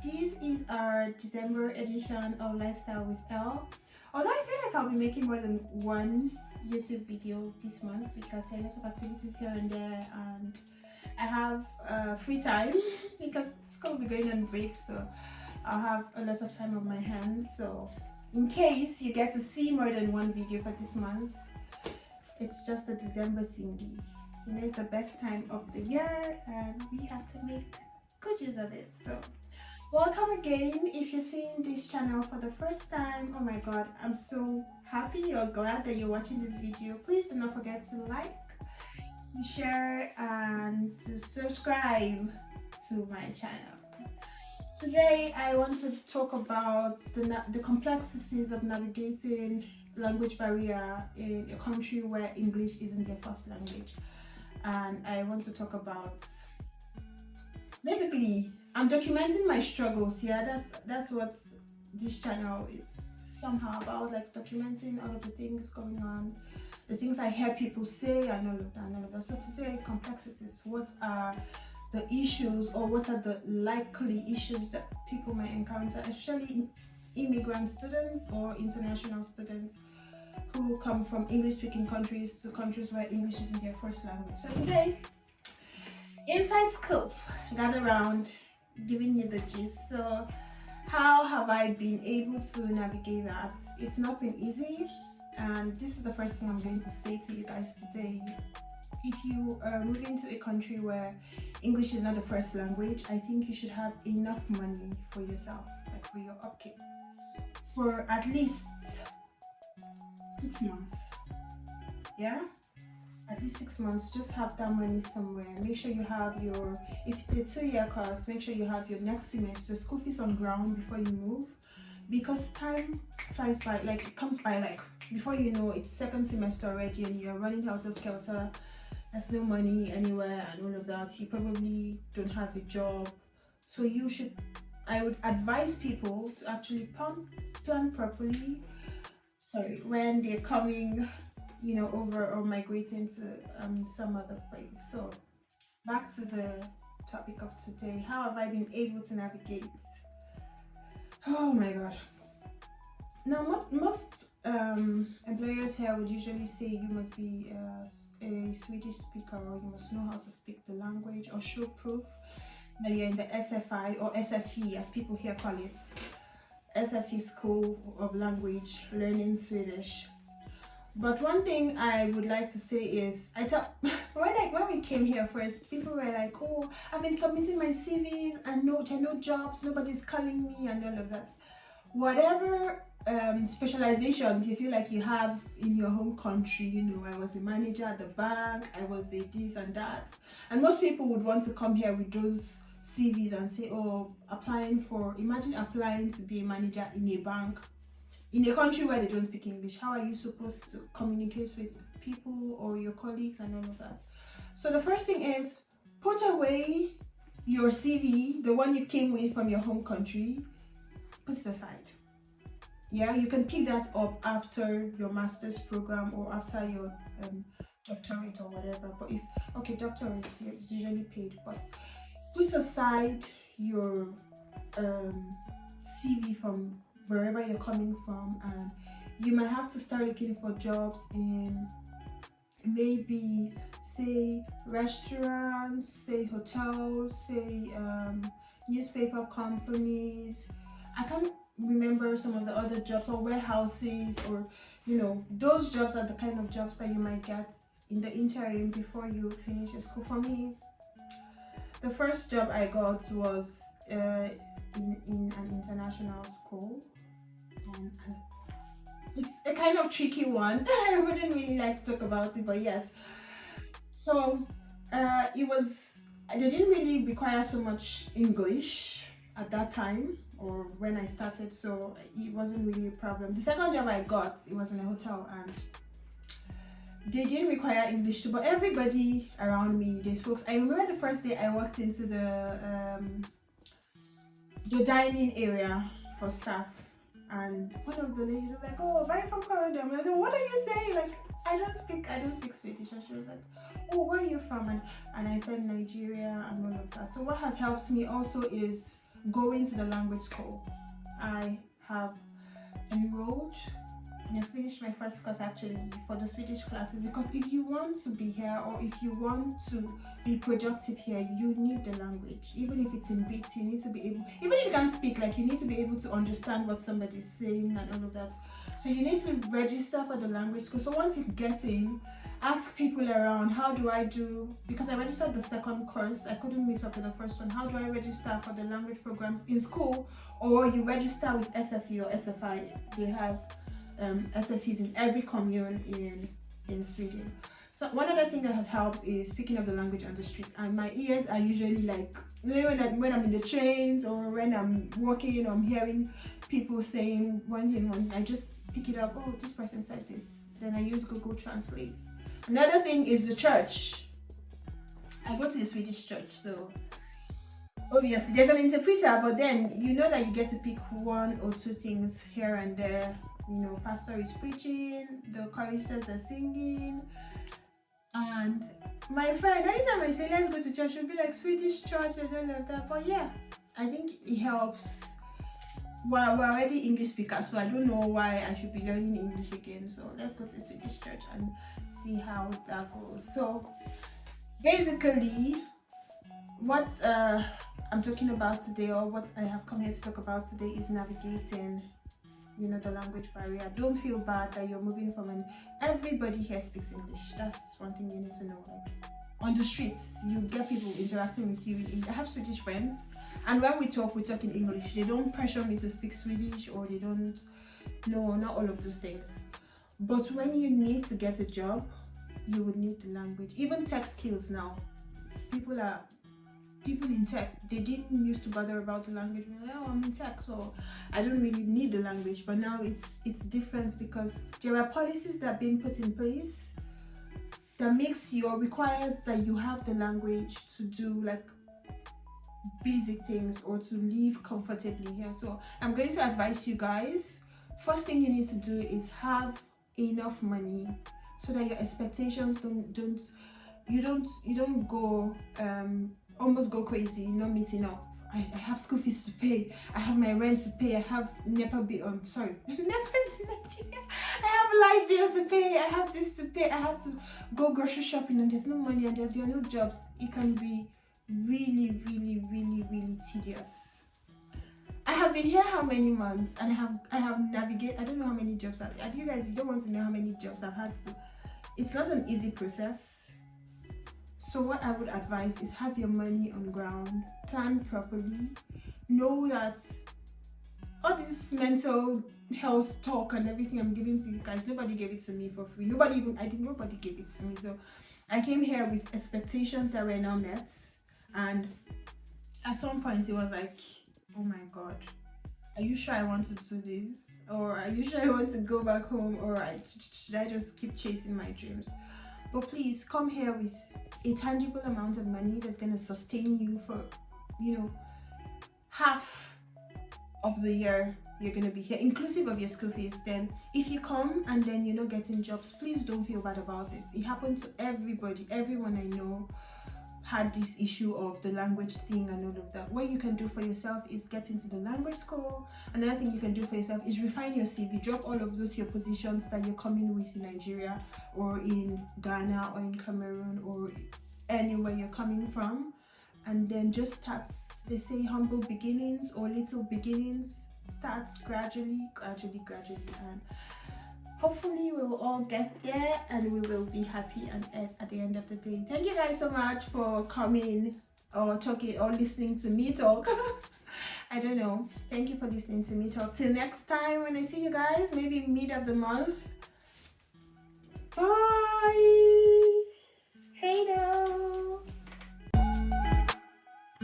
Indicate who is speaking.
Speaker 1: This is our December edition of Lifestyle with Elle. Although I feel like I'll be making more than one YouTube video this month because there are lots of activities here and there, and I have free time because school will be going on break, so I'll have a lot of time on my hands. So in case you get to see more than one video for this month, it's just a December thingy. You know, it's the best time of the year and we have to make good use of it. So welcome again. If you're seeing this channel for the first time, oh my god, I'm so happy or glad that you're watching this video. Please do not forget to like, to share, and to subscribe to my channel. Today I want to talk about the complexities of navigating language barrier in a country where English isn't their first language. And I want to talk about, basically, I'm documenting my struggles. Yeah, that's what this channel is somehow about, like documenting all of the things going on, the things I hear people say, and all of that. So today, complexities. What are the issues, or what are the likely issues that people might encounter, especially immigrant students or international students who come from English-speaking countries to countries where English isn't their first language. So today, inside scoop, gather around, giving you the gist. So how have I been able to navigate that? It's not been easy, and this is the first thing I'm going to say to you guys today. If you are moving to a country where English is not the first language, I think you should have enough money for yourself, like for your upkeep, for at least 6 months. Yeah, at least 6 months. Just have that money somewhere. Make sure you have your, if it's a 2-year course, make sure you have your next semester school fees on ground before you move, because time flies by, like it comes by, like before you know it's second semester already and you're running helter-skelter. There's no money anywhere and all of that. You probably don't have a job, so I would advise people to actually plan properly, when they're coming, you know, over or migrating to some other place. So back to the topic of today. How have I been able to navigate? Oh my god. Now most employers here would usually say you must be a Swedish speaker, or you must know how to speak the language, or show proof that you're in the SFI or SFE as people here call it, SFE School of Language Learning Swedish. But one thing I would like to say is, I thought when we came here first, people were like, oh, I've been submitting my CVs and there are no jobs, nobody's calling me and all of that. Whatever specializations you feel like you have in your home country, you know, I was a manager at the bank, I was a this and that, and most people would want to come here with those CVs and say, oh, imagine applying to be a manager in a bank in a country where they don't speak English. How are you supposed to communicate with people or your colleagues and all of that? So the first thing is, put away your CV, the one you came with from your home country, put it aside. Yeah, you can pick that up after your master's program or after your doctorate or whatever. But doctorate is usually paid, but put aside your CV from wherever you're coming from, and you might have to start looking for jobs in maybe, say, restaurants, say hotels, say newspaper companies. I can't remember some of the other jobs, or warehouses, or you know, those jobs are the kind of jobs that you might get in the interim before you finish your school. For me, the first job I got was in an international school, and it's a kind of tricky one. I wouldn't really like to talk about it, but yes. So they didn't really require so much English at that time, or when I started, so it wasn't really a problem. The second job I got, it was in a hotel, and they didn't require English too, but everybody around me, they spoke. I remember the first day I walked into the dining area for staff, and one of the ladies was like, oh, where are you from, Canada? I'm like, oh, what are you saying? Like, I don't speak Swedish. And she was like, oh, where are you from? And I said Nigeria and all of that. So what has helped me also is going to the language school. I have enrolled and I finished my first course actually for the Swedish classes, because if you want to be here or if you want to be productive here, you need the language. Even if it's in bits, you need to be able, even if you can't speak, like you need to be able to understand what somebody's saying and all of that. So you need to register for the language school. So once you get in, ask people around, how do I do, because I registered the second course, I couldn't meet up with the first one. How do I register for the language programs in school? Or you register with SFE or SFI. They have SFEs in every commune in Sweden. So one other thing that has helped is picking up the language on the streets, and my ears are usually like, when I'm in the trains or when I'm walking or I'm hearing people saying one thing, I just pick it up. Oh, this person said this. Then I use Google Translate. Another thing is the church. I go to the Swedish church, so obviously there's an interpreter, but then you know that you get to pick one or two things here and there. You know, pastor is preaching, the choristers are singing, and my friend, anytime I say let's go to church, she'll be like Swedish church and all of that. But yeah, I think it helps. Well, we're already English speakers, so I don't know why I should be learning English again. So let's go to Swedish church and see how that goes. So basically, what I'm talking about today, or what I have come here to talk about today, is navigating, you know, the language barrier. Don't feel bad that you're moving from everybody here speaks English. That's one thing you need to know. Like on the streets, you get people interacting with you in English. I have Swedish friends, and when we talk in English. They don't pressure me to speak Swedish, or they don't, no, not all of those things. But when you need to get a job, you would need the language. Even tech skills now. People in tech, they didn't used to bother about the language. Like, oh, I'm in tech, so I don't really need the language. But now it's different, because there are policies that are being put in place that makes you, or requires that you have the language to do like basic things or to live comfortably here. So I'm going to advise you guys, first thing you need to do is have enough money so that your expectations don't go almost go crazy, not meeting up. I have school fees to pay, I have my rent to pay, I have NEPA bill, NEPA is in Nigeria. I have light bills to pay, I have this to pay, I have to go grocery shopping, and there's no money and there are no jobs. It can be really, really, really, really tedious. I have been here how many months, and I have navigated, I don't know how many jobs you guys, you don't want to know how many jobs I've had to. It's not an easy process. So what I would advise is have your money on ground, plan properly, know that all this mental health talk and everything I'm giving to you guys, nobody gave it to me for free. Nobody gave it to me. So I came here with expectations that were not met, and at some point it was like, oh my God, are you sure I want to do this? Or are you sure I want to go back home? Or should I just keep chasing my dreams? But please come here with a tangible amount of money that's going to sustain you for, you know, half of the year you're going to be here, inclusive of your school fees. Then if you come and then you're not getting jobs, please don't feel bad about it. It happened to everybody. Everyone I know had this issue of the language thing and all of that. What you can do for yourself is get into the language school. Another thing you can do for yourself is refine your CV. Drop all of those your positions that you're coming with in Nigeria or in Ghana or in Cameroon or anywhere you're coming from, and then just start. They say humble beginnings or little beginnings. Start gradually, and hopefully we will all get there and we will be happy at the end of the day. Thank you guys so much for coming or talking or listening to me talk. I don't know. Thank you for listening to me talk. Till next time when I see you guys, maybe mid of the month. Bye. Hey now.